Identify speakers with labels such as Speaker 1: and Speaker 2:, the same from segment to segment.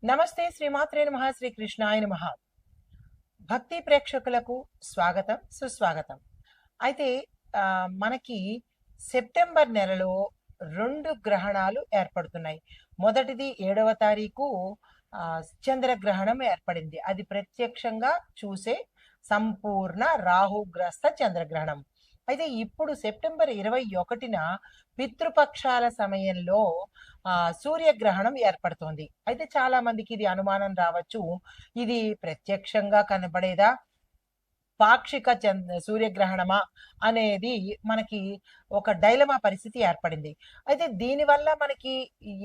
Speaker 1: నమస్తే శ్రీమాత్రే నమః శ్రీ కృష్ణాయ నమః. భక్తి ప్రేక్షకులకు స్వాగతం సుస్వాగతం. అయితే మనకి సెప్టెంబర్ నెలలో 2 గ్రహణాలు ఏర్పడుతున్నాయి. మొదటిది 7వ తారీఖు చంద్రగ్రహణం ఏర్పడింది. అది ప్రత్యక్షంగా చూసే సంపూర్ణ రాహుగ్రస్త చంద్రగ్రహణం. అయితే ఇప్పుడు సెప్టెంబర్ 21న పితృపక్షాల సమయంలో సూర్యగ్రహణం ఏర్పడుతోంది. అయితే చాలా మందికి ఇది అనుమానం రావచ్చు. ఇది ప్రత్యక్షంగా కనబడేదా, పాక్షిక సూర్యగ్రహణమా అనేది మనకి ఒక డైలమా పరిస్థితి ఏర్పడింది. అయితే దీనివల్ల మనకి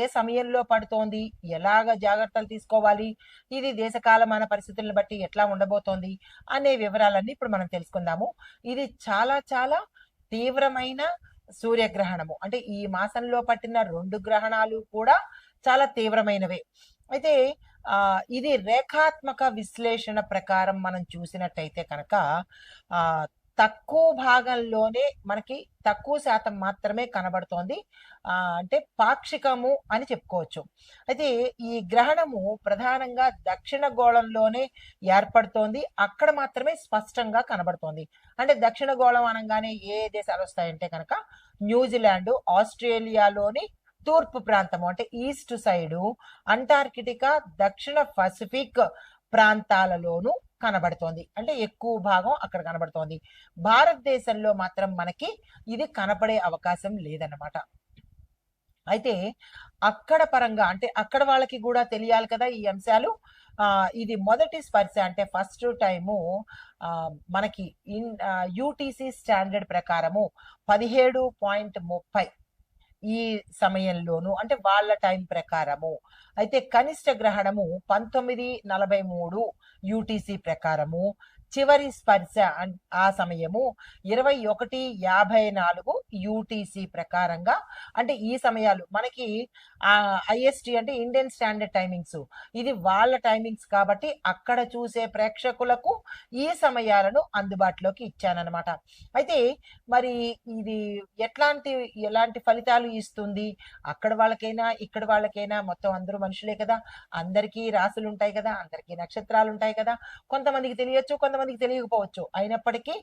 Speaker 1: ఏ సమయంలో పడుతోంది, ఎలాగ జాగ్రత్తలు తీసుకోవాలి, ఇది దేశకాలమాన పరిస్థితులను బట్టి ఎట్లా ఉండబోతోంది అనే వివరాలన్నీ ఇప్పుడు మనం తెలుసుకుందాము. ఇది చాలా చాలా తీవ్రమైన సూర్యగ్రహణము. అంటే ఈ మాసంలో పట్టిన 2 గ్రహణాలు కూడా చాలా తీవ్రమైనవే. అయితే ఇది రేఖాత్మక విశ్లేషణ ప్రకారం మనం చూసినట్టయితే కనుక తక్కువ భాగంలోనే మనకి తక్కువ శాతం మాత్రమే కనబడుతోంది. అంటే పాక్షికము అని చెప్పుకోవచ్చు. అయితే ఈ గ్రహణము ప్రధానంగా దక్షిణ గోళంలోనే ఏర్పడుతోంది. అక్కడ మాత్రమే స్పష్టంగా కనబడుతోంది. అంటే దక్షిణ గోళం అనగానే ఏ దేశాలు వస్తాయంటే కనుక న్యూజిలాండ్, ఆస్ట్రేలియాలోని తూర్పు ప్రాంతము అంటే ఈస్ట్ సైడు, అంటార్కిటికా, దక్షిణ పసిఫిక్ ప్రాంతాలలోనూ కనబడుతోంది. అంటే ఎక్కువ భాగం అక్కడ కనబడుతోంది. భారతదేశంలో మాత్రం మనకి ఇది కనపడే అవకాశం లేదన్నమాట. అయితే అక్కడ పరంగా అంటే అక్కడ వాళ్ళకి కూడా తెలియాలి కదా ఈ అంశాలు. ఇది మొదటి స్పర్శ అంటే ఫస్ట్ టైము మనకి యూటీసీ స్టాండర్డ్ ప్రకారము 17.30 ఈ సమయంలోను అంటే వాళ్ళ టైం ప్రకారము. అయితే కనిష్ట గ్రహణము 19:43 యూటీసీ ప్రకారము. చివరి స్పర్శ ఆ సమయము 21:54 యూటీసీ ప్రకారంగా. అంటే ఈ సమయాలు మనకి ఐఎస్టి అంటే ఇండియన్ స్టాండర్డ్ టైమింగ్స్, ఇది వాళ్ళ టైమింగ్స్ కాబట్టి అక్కడ చూసే ప్రేక్షకులకు ఈ సమయాలను అందుబాటులోకి ఇచ్చానన్నమాట. అయితే మరి ఇది ఎలాంటి ఫలితాలు ఇస్తుంది, అక్కడ వాళ్ళకైనా ఇక్కడ వాళ్ళకైనా మొత్తం అందరూ మనుషులే కదా, అందరికీ రాసులు ఉంటాయి కదా, అందరికీ నక్షత్రాలు ఉంటాయి కదా, కొంతమందికి తెలియచ్చు, కొంతమందికి తెలియకపోవచ్చు. అయినప్పటికీ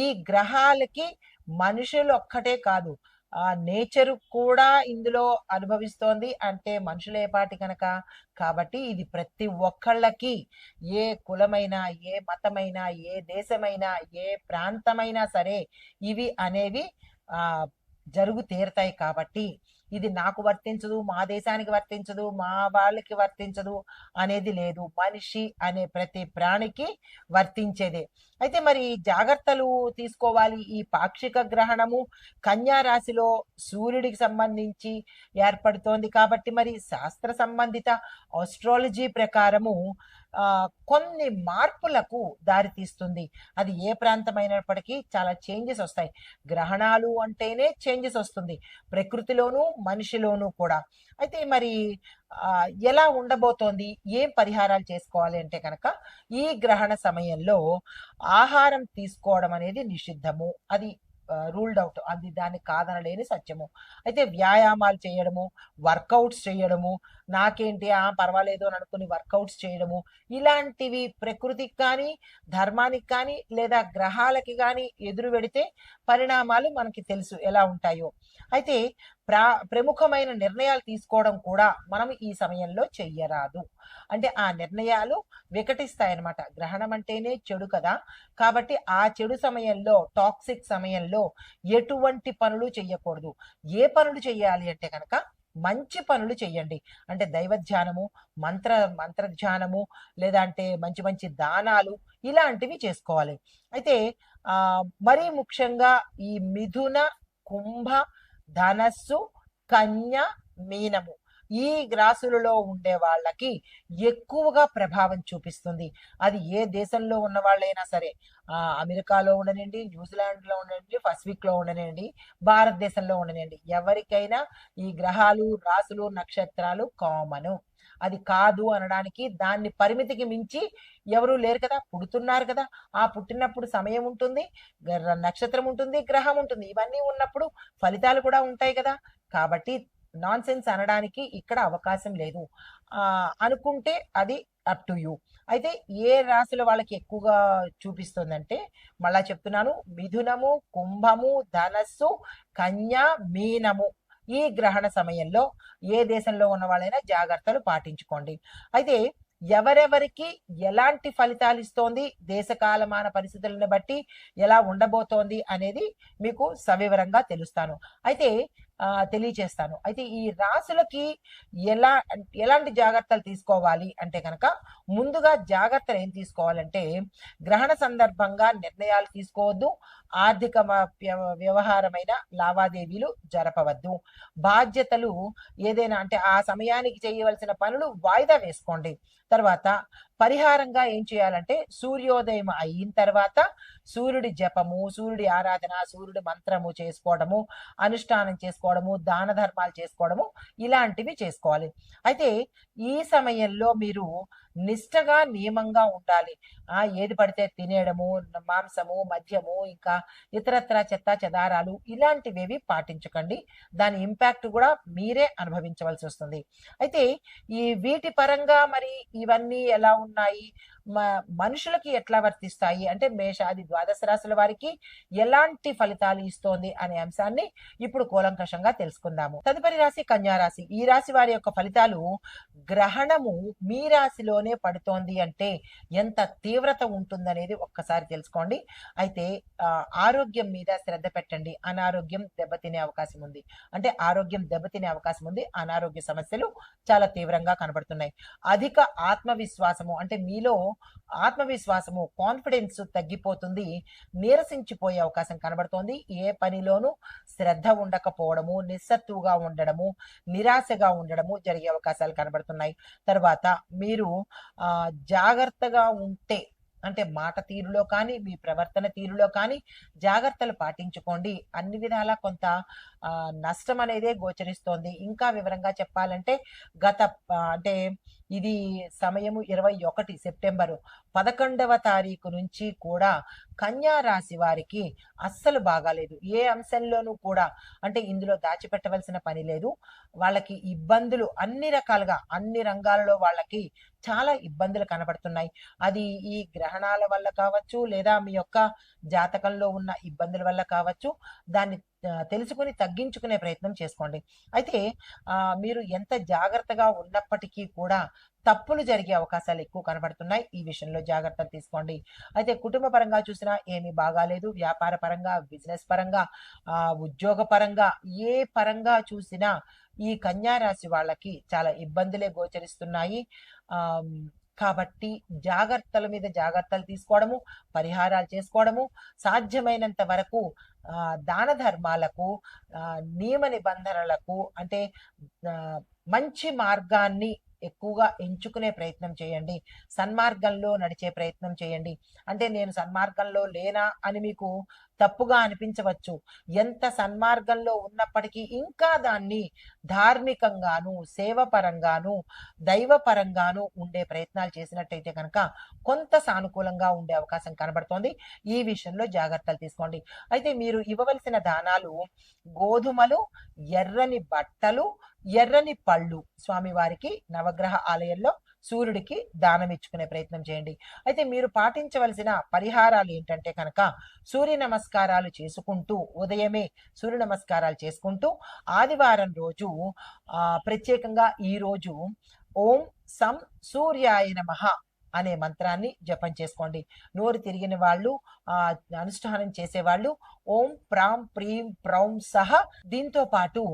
Speaker 1: ఈ గ్రహాలకి మనుషులు ఒక్కటే కాదు, నేచర్ కూడా ఇందులో అనుభవిస్తోంది. అంటే మనుషులే పాటి కనుక, కాబట్టి ఇది ప్రతి ఒక్కళ్ళకి, ఏ కులమైనా, ఏ మతమైనా, ఏ దేశమైనా, ఏ ప్రాంతమైనా సరే ఇవి అనేవి జరుగు తీరుతాయి. కాబట్టి ఇది నాకు వర్తించదు, మా దేశానికి వర్తించదు, మా వాళ్ళకి వర్తించదు అనేది లేదు. మనిషి అనే ప్రతి ప్రాణికి వర్తించేదే. అయితే మరి జాగ్రత్తలు తీసుకోవాలి. ఈ పాక్షిక గ్రహణము కన్యా రాశిలో సూర్యుడికి సంబంధించి ఏర్పడుతోంది కాబట్టి మరి శాస్త్ర సంబంధిత ఆస్ట్రాలజీ ప్రకారము కొన్ని మార్పులకు దారితీస్తుంది. అది ఏ ప్రాంతమైనప్పటికీ చాలా చేంజెస్ వస్తాయి. గ్రహణాలు అంటేనే చేంజెస్ వస్తుంది, ప్రకృతిలోనూ మనిషిలోనూ కూడా. అయితే మరి ఎలా ఉండబోతోంది, ఏం పరిహారాలు చేసుకోవాలి అంటే కనుక ఈ గ్రహణ సమయంలో ఆహారం తీసుకోవడం అనేది నిషిద్ధము. అది రూల్డ్ అవుట్, అది దాన్ని కాదనలేని సత్యము. అయితే వ్యాయామాలు చేయడము, వర్కౌట్స్ చేయడము, నాకేంటి పర్వాలేదు అని అనుకుని వర్కౌట్స్ చేయడము, ఇలాంటివి ప్రకృతికి కానీ ధర్మానికి కానీ లేదా గ్రహాలకి కానీ ఎదురు పెడితే పరిణామాలు మనకి తెలుసు ఎలా ఉంటాయో. అయితే ప్రముఖమైన నిర్ణయాలు తీసుకోవడం కూడా మనం ఈ సమయంలో చెయ్యరాదు. అంటే ఆ నిర్ణయాలు వికటిస్తాయన్నమాట. గ్రహణం అంటేనే చెడు కదా, కాబట్టి ఆ చెడు సమయంలో, టాక్సిక్ సమయంలో ఎటువంటి పనులు చెయ్యకూడదు. ఏ పనులు చెయ్యాలి అంటే కనుక మంచి పనులు చెయ్యండి. అంటే దైవధ్యానము, మంత్రధ్యానము, లేదా అంటే మంచి మంచి దానాలు ఇలాంటివి చేసుకోవాలి. అయితే మరీ ముఖ్యంగా ఈ మిథున, కుంభ, ధనస్సు, కన్య, మీనము ఈ రాశులలో ఉండే వాళ్ళకి ఎక్కువగా ప్రభావం చూపిస్తుంది. అది ఏ దేశంలో ఉన్న వాళ్ళైనా సరే, అమెరికాలో ఉండనండి, న్యూజిలాండ్లో ఉండనండి, పసిఫిక్లో ఉండనండి, భారతదేశంలో ఉండనండి, ఎవరికైనా ఈ గ్రహాలు, రాశులు, నక్షత్రాలు కామను. అది కాదు అనడానికి దాన్ని పరిమితికి మించి ఎవరు లేరు కదా, పుడుతున్నారు కదా. ఆ పుట్టినప్పుడు సమయం ఉంటుంది, నక్షత్రం ఉంటుంది, గ్రహం ఉంటుంది, ఇవన్నీ ఉన్నప్పుడు ఫలితాలు కూడా ఉంటాయి కదా. కాబట్టి నాన్ సెన్స్ అనడానికి ఇక్కడ అవకాశం లేదు. అనుకుంటే అది అప్ టు యూ. అయితే ఏ రాశుల వాళ్ళకి ఎక్కువగా చూపిస్తుందంటే, మళ్ళా చెప్తున్నాను, మిథునము, కుంభము, ధనస్సు, కన్య, మీనము. ఈ గ్రహణ సమయంలో ఏ దేశంలో ఉన్న వాళ్ళైనా జాగ్రత్తలు పాటించుకోండి. అయితే ఎవరెవరికి ఎలాంటి ఫలితాలు ఇస్తోంది, దేశకాలమాన పరిస్థితులను బట్టి ఎలా ఉండబోతోంది అనేది మీకు సవివరంగా తెలియచేస్తాను. అయితే ఈ రాశులకి ఎలా ఎలాంటి జాగ్రత్తలు తీసుకోవాలి అంటే కనుక, ముందుగా జాగ్రత్తలు ఏం తీసుకోవాలంటే, గ్రహణ సందర్భంగా నిర్ణయాలు తీసుకోవద్దు, ఆర్థిక వ్యవహారమైన లావాదేవీలు జరపవద్దు, బాధ్యతలు ఏదైనా అంటే ఆ సమయానికి చేయవలసిన పనులు వాయిదా వేసుకోండి. తర్వాత పరిహారంగా ఏం చేయాలంటే, సూర్యోదయం అయిన తర్వాత సూర్యుడి జపము, సూర్యుడి ఆరాధన, సూర్యుడి మంత్రము చేసుకోవడము, అనుష్ఠానం చేసుకోవడము, దాన ధర్మాలు చేసుకోవడము, ఇలాంటివి చేసుకోవాలి. అయితే ఈ సమయంలో మీరు నిష్టగా నియమంగా ఉండాలి. ఏది పడితే తినేయడము, మాంసము, మద్యము, ఇంకా ఇతరత్ర చెత్త చెదారాలు ఇలాంటివేవి పాటించకండి. దాని ఇంపాక్ట్ కూడా మీరే అనుభవించవలసి వస్తుంది. అయితే ఈ వీటి పరంగా మరి ఇవన్నీ ఎలా ఉన్నాయి, మనుషులకి ఎట్లా వర్తిస్తాయి అంటే, మేషాది ద్వాదశ రాశుల వారికి ఎలాంటి ఫలితాలు ఇస్తోంది అనే అంశాన్ని ఇప్పుడు కూలంకషంగా తెలుసుకుందాము. తదుపరి రాశి కన్యా రాశి. ఈ రాశి వారి యొక్క ఫలితాలు, గ్రహణము మీ రాశిలోనే పడుతోంది అంటే ఎంత తీవ్రత ఉంటుందనేది ఒక్కసారి తెలుసుకోండి. అయితే ఆరోగ్యం మీద శ్రద్ధ పెట్టండి. అనారోగ్యం దెబ్బతినే అవకాశం ఉంది. అంటే ఆరోగ్యం దెబ్బతినే అవకాశం ఉంది. అనారోగ్య సమస్యలు చాలా తీవ్రంగా కనబడుతున్నాయి. అధిక ఆత్మవిశ్వాసము అంటే మీలో ఆత్మవిశ్వాసము, కాన్ఫిడెన్స్ తగ్గిపోతుంది, నీరసించిపోయే అవకాశం కనబడుతోంది. ఏ పనిలోనూ శ్రద్ధ ఉండకపోవడము, నిస్సత్తువుగా ఉండడము, నిరాశగా ఉండడము జరిగే అవకాశాలు కనబడుతున్నాయి. తర్వాత మీరు జాగ్రత్తగా ఉంటే అంటే మాట తీరులో కానీ, మీ ప్రవర్తన తీరులో కానీ జాగ్రత్తలు పాటించుకోండి. అన్ని విధాలా కొంత నష్టం అనేదే గోచరిస్తోంది. ఇంకా వివరంగా చెప్పాలంటే, అంటే ఇది సమయము 21 సెప్టెంబరు 11వ తారీఖు నుంచి కూడా కన్యా రాశి వారికి అస్సలు బాగాలేదు. ఏ అంశంలోనూ కూడా అంటే ఇందులో దాచిపెట్టవలసిన పని లేదు. వాళ్ళకి ఇబ్బందులు అన్ని రకాలుగా, అన్ని రంగాలలో వాళ్ళకి చాలా ఇబ్బందులు కనబడుతున్నాయి. అది ఈ గ్రహణాల వల్ల కావచ్చు, లేదా మీ యొక్క జాతకంలో ఉన్న ఇబ్బందుల వల్ల కావచ్చు. దాన్ని తెలుసుకుని తగ్గించుకునే ప్రయత్నం చేసుకోండి. అయితే మీరు ఎంత జాగ్రత్తగా ఉన్నప్పటికీ కూడా తప్పులు జరిగే అవకాశాలు ఎక్కువ కనబడుతున్నాయి. ఈ విషయంలో జాగ్రత్తలు తీసుకోండి. అయితే కుటుంబ పరంగా చూసినా ఏమీ బాగాలేదు. వ్యాపార పరంగా, బిజినెస్ పరంగా, ఉద్యోగ పరంగా, ఏ పరంగా చూసినా ఈ కన్యా రాశి వాళ్ళకి చాలా ఇబ్బందులే గోచరిస్తున్నాయి. కాబట్టి జాగ్రత్తల మీద జాగ్రత్తలు తీసుకోవడము, పరిహారాలు చేసుకోవడము, సాధ్యమైనంత వరకు దాన ధర్మాలకు, నియమ నిబంధనలకు అంటే మంచి మార్గాన్ని ఎక్కువగా ఎంచుకునే ప్రయత్నం చేయండి. సన్మార్గంలో నడిచే ప్రయత్నం చేయండి. అంటే నేను సన్మార్గంలో లేనా అని మీకు తప్పుగా అనిపించవచ్చు. ఎంత సన్మార్గంలో ఉన్నప్పటికీ ఇంకా దాన్ని ధార్మికంగాను, సేవపరంగాను, దైవపరంగాను ఉండే ప్రయత్నాలు చేసినట్టయితే కనుక కొంత సానుకూలంగా ఉండే అవకాశం కనబడుతోంది. ఈ విషయంలో జాగ్రత్తలు తీసుకోండి. అయితే మీరు ఇవ్వవలసిన దానాలు గోధుమలు, ఎర్రని బట్టలు, ఎర్రని పళ్ళు స్వామివారికి నవగ్రహ ఆలయంలో సూర్యుడికి దానం ఇచ్చుకునే ప్రయత్నం చేయండి. అయితే మీరు పాటించవలసిన పరిహారాలు ఏంటంటే కనుక, సూర్య నమస్కారాలు చేసుకుంటూ, ఉదయమే సూర్య నమస్కారాలు చేసుకుంటూ, ఆదివారం రోజు ప్రత్యేకంగా ఈ రోజు ఓం సం సూర్యాయ నమః అనే మంత్రాన్ని జపం చేసుకోండి. నోరు తిరిగిన వాళ్ళు, అనుష్ఠానం చేసేవాళ్ళు ఓం ప్రాం ప్రీం ప్రౌం సహ, దీంతో పాటు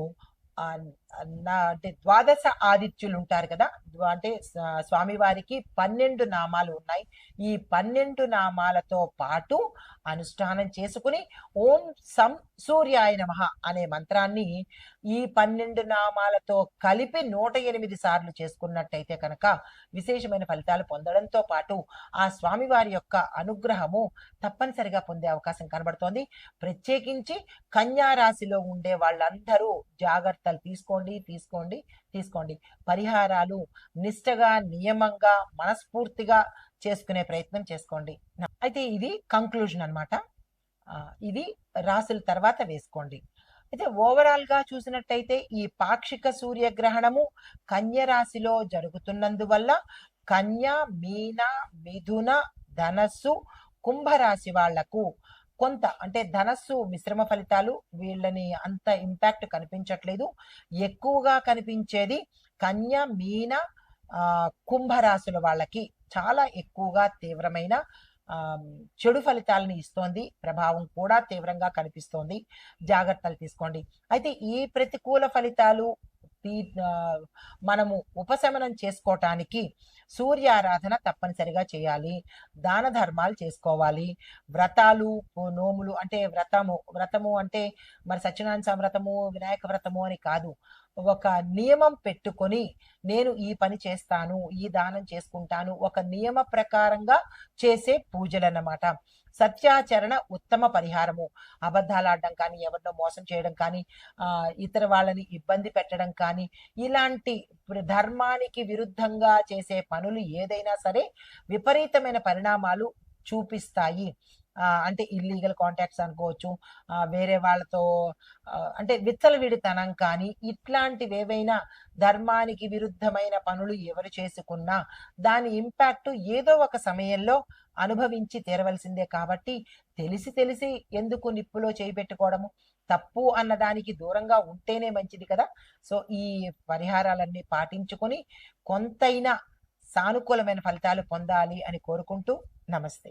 Speaker 1: అంటే ద్వాదశ ఆదిత్యులు ఉంటారు కదా, అంటే స్వామివారికి 12 నామాలు ఉన్నాయి. ఈ 12 నామాలతో పాటు అనుష్ఠానం చేసుకుని ఓం సం సూర్యాయ నమః అనే మంత్రాన్ని ఈ 12 నామాలతో కలిపి 108 సార్లు చేసుకున్నట్టయితే కనుక విశేషమైన ఫలితాలు పొందడంతో పాటు ఆ స్వామివారి యొక్క అనుగ్రహము తప్పనిసరిగా పొందే అవకాశం కనబడుతోంది. ప్రత్యేకించి కన్యా రాశిలో ఉండే వాళ్ళందరూ జాగ్రత్తలు తీసుకోండి. పరిహారాలు నిష్టగా, నియమంగా, మనస్ఫూర్తిగా చేసుకునే ప్రయత్నం చేసుకోండి. అయితే ఇది కంక్లూజన్ అన్నమాట. ఇది రాసుల తర్వాత వేసుకోండి. అయితే ఓవరాల్ గా చూసినట్టయితే ఈ పాక్షిక సూర్యగ్రహణము కన్య రాశిలో జరుగుతున్నందువల్ల కన్య, మీన, మిథున, ధనస్సు, కుంభరాశి వాళ్లకు కొంత అంటే ధనస్సు మిశ్రమ ఫలితాలు, వీళ్ళని అంత ఇంపాక్ట్ కనిపించట్లేదు. ఎక్కువగా కనిపించేది కన్య, మీన, కుంభరాశుల వాళ్ళకి చాలా ఎక్కువగా తీవ్రమైన చెడు ఫలితాలను ఇస్తోంది. ప్రభావం కూడా తీవ్రంగా కనిపిస్తోంది. జాగ్రత్తలు తీసుకోండి. అయితే ఈ ప్రతికూల ఫలితాలు మనము ఉపశమనం చేసుకోవటానికి సూర్యారాధన తప్పనిసరిగా చేయాలి. దాన ధర్మాలు చేసుకోవాలి. వ్రతాలు, నోములు అంటే వ్రతము అంటే మరి సత్యనారాయణ సంవ్రతము, వినాయక వ్రతము అని కాదు. ఒక నియమం పెట్టుకొని నేను ఈ పని చేస్తాను, ఈ దానం చేసుకుంటాను, ఒక నియమ ప్రకారంగా చేసే పూజలన్నమాట. సత్యాచరణ ఉత్తమ పరిహారము. అబద్ధాలు ఆడడం కానీ, ఎవరినో మోసం చేయడం కానీ, ఇతర వాళ్ళని ఇబ్బంది పెట్టడం కానీ, ఇలాంటి ధర్మానికి విరుద్ధంగా చేసే పనులు ఏదైనా సరే విపరీతమైన పరిణామాలు చూపిస్తాయి. అంటే ఇల్లీగల్ కాంటాక్ట్స్ అనుకోవచ్చు, వేరే వాళ్ళతో అంటే విచ్చలవిడితనం కానీ, ఇట్లాంటివి ఏవైనా ధర్మానికి విరుద్ధమైన పనులు ఎవరు చేసుకున్నా దాని ఇంపాక్ట్ ఏదో ఒక సమయంలో అనుభవించి తీరవలసిందే. కాబట్టి తెలిసి తెలిసి ఎందుకు నిప్పులో చేయి పెట్టుకోవడము, తప్పు అన్నదానికి దూరంగా ఉంటేనే మంచిది కదా. సో ఈ పరిహారాలన్నీ పాటించుకొని కొంతైనా సానుకూలమైన ఫలితాలు పొందాలి అని కోరుకుంటూ నమస్తే.